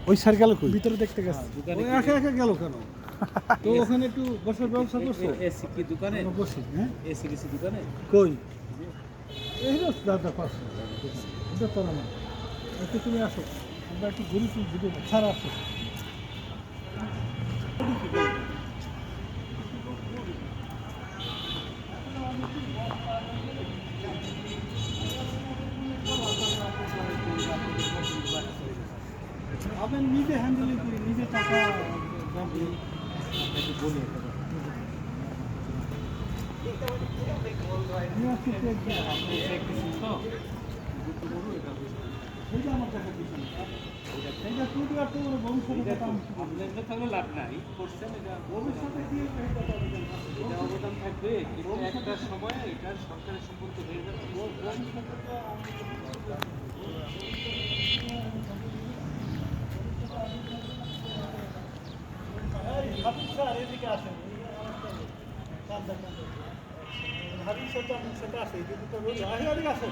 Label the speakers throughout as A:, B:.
A: ওই স্যার গেল কই?
B: ভিতরে দেখতে গেছে।
A: ওই একা একা গেল কেন? তো ওখানে একটু বসার ব্যবস্থা করছো?
C: এসি কি দোকানে?
A: আমরা বসি, হ্যাঁ?
C: এসি কিসি দোকানে?
A: কই? এই যে দাদা পাশে। এটা তো না। একটু তুমি আসো। আমরা একটু ঘুরি ফুল ভিডিও ছাড়া আসো। আপনি নিজে হ্যান্ডেলিং করি, নিজে টাকা বলি আমি আজকে চেক দিই।
C: আপনি চেক দিচ্ছেন তো?
A: এইটা আমার টাকা দিচ্ছি। এইটা তুমি আর তোমার ভবিষ্যতে কথা আমি
C: আপনার থাকলে লাভ নাই, করছেন এটা
A: ভবিষ্যতে কি
C: এটা অবদান থাকবে, কিন্তু একটা সময় এটা সরকারের সম্পত্তি হয়ে যাবে।
A: হাবিব স্যার এদিকে আসেন। হাবিব স্যার তো আপনার সাথে আসে, কিন্তু তো রোজ এদিকে আসেন।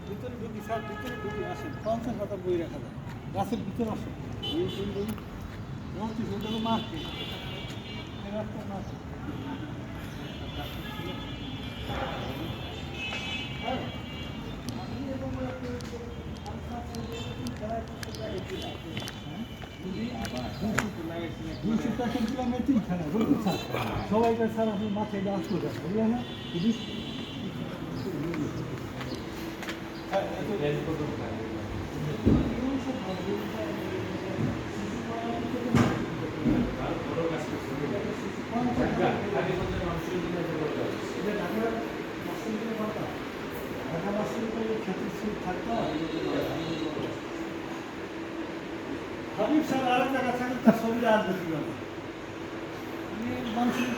A: ভিতরে ঢুকি স্যার, ভিতরে ঢুকি আসেন। 50 পাতা বই রাখা যায়, গাছের ভিতরে আসেন। বলছি ওটা তো মার্কেট, রাস্তা মার্কেট। সবাইকে স্যার আপনি মাথায় ডান্স করে দেন, বুঝলেন না? হাবিব স্যার আরেক জায়গা থাকেন, তার ছবিটা আসবে কীভাবে? মানুষের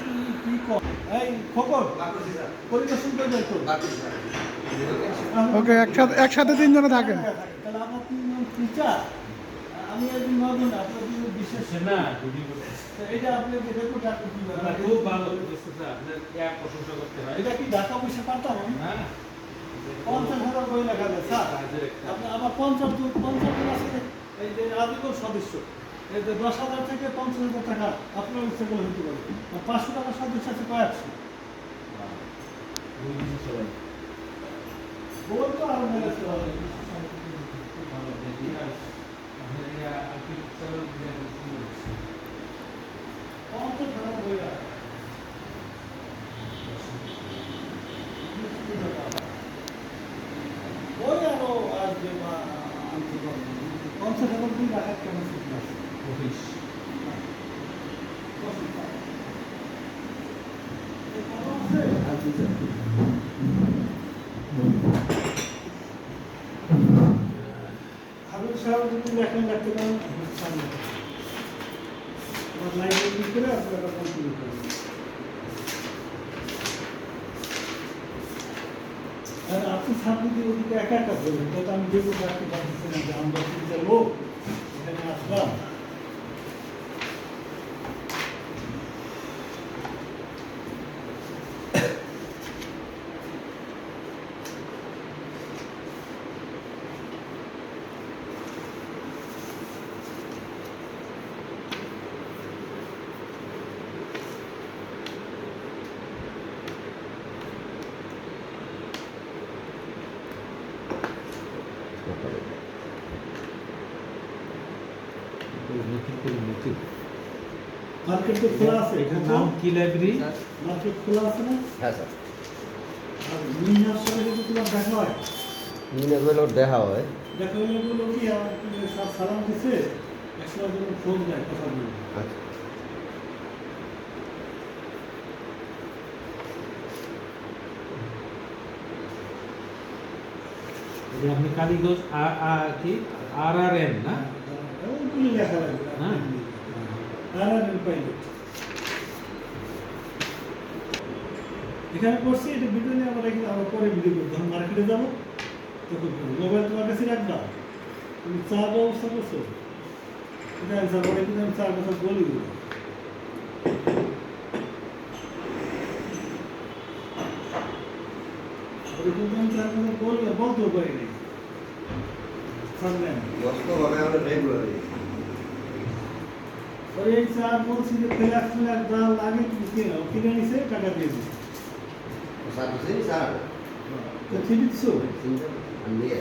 A: কি কর এই খবর পরিদর্শন করে যাই তো।
B: ওকে, একসাথে তিনজনে থাকেন।
A: তাহলে আপনার তিনজন টিচার, আমি একদিন নজন, আপনার তিনজন বিশেষ
C: না,
A: এটা আপনি রেকর্ড রাখতে কি
C: খুব ভালো বুঝতেছে, আপনার এক প্রশংসা করতে হয়।
A: এটা কি ঢাকা পয়সা পারতাম আমি?
C: না
A: 50,000 বই লেখা যায় স্যার। আপনি আমার 50 আছে এই যে আজীবন সদস্য, এই যে 10,000 থেকে 50,000 টাকা আপনার ইচ্ছা করে হতে পারে। আর 500 টাকা সদস্য আছে কয়েকশো। বই তো আরো ম্যানেজ করা যায়। বই আছে। বই আরো আসবে বা আনতে পারবে। 50,000 বই রাখার ক্যাপাসিটি আছে। হাবিব সাহেব যদি লেখেন রাখতে পারেন, আমার লাইব্রেরি করে আপনারা কন্টিনিউ করেন। আর আপনি সামনে দিয়ে ওদিকে একা একা বলবেন, তাহলে আমি যেগুলো রাখতে পারতেছি না যে আমরা তিনটা লোক এখানে আসলাম। মার্কেট তো খোলা আছে,
C: এটার নাম কি লাইব্রেরি?
A: মার্কেট খোলা আছে না?
D: হ্যাঁ স্যার,
A: আর মিনার সঙ্গে যদি তোমার দেখা হয়,
D: মিনাজগুলো দেখা হয়।
A: দেখা হলে বললো কি আমার সব সালাম দিচ্ছে, একসময় যেন ফোন দেয় কথা বলবো।
D: আচ্ছা,
C: আপনি কালীগঞ্জ কি RRN না?
A: ওইগুলি লেখা লাগবে।
C: হ্যাঁ।
A: পাইলট এখানে করছি, এটা ভিডিও নিয়ে আমরা কিন্তু আবার পরে ভিডিও করবো। যখন মার্কেটে যাবো তখন মোবাইল তোমার কাছে রাখবা, তুমি চা ব্যবস্থা করছো, এটা স্যার বলে কিন্তু আমি 4 বছর বলি দিই। ওই কিন্তু আমি 4 বছর বলতেও পারি নাই। সামনে
D: বাস্তবভাবে আমরা রেগুলার
A: ওই এই 4 বলছি যে ফ্ল্যাক্স যা লাগে তুমি কিনো, কিনে নিছে টাকা দিয়ে দিছে।
D: সার্ভিসিং স্যার
A: তো ঠিক আছে।
D: সিঙ্গেল দিয়ে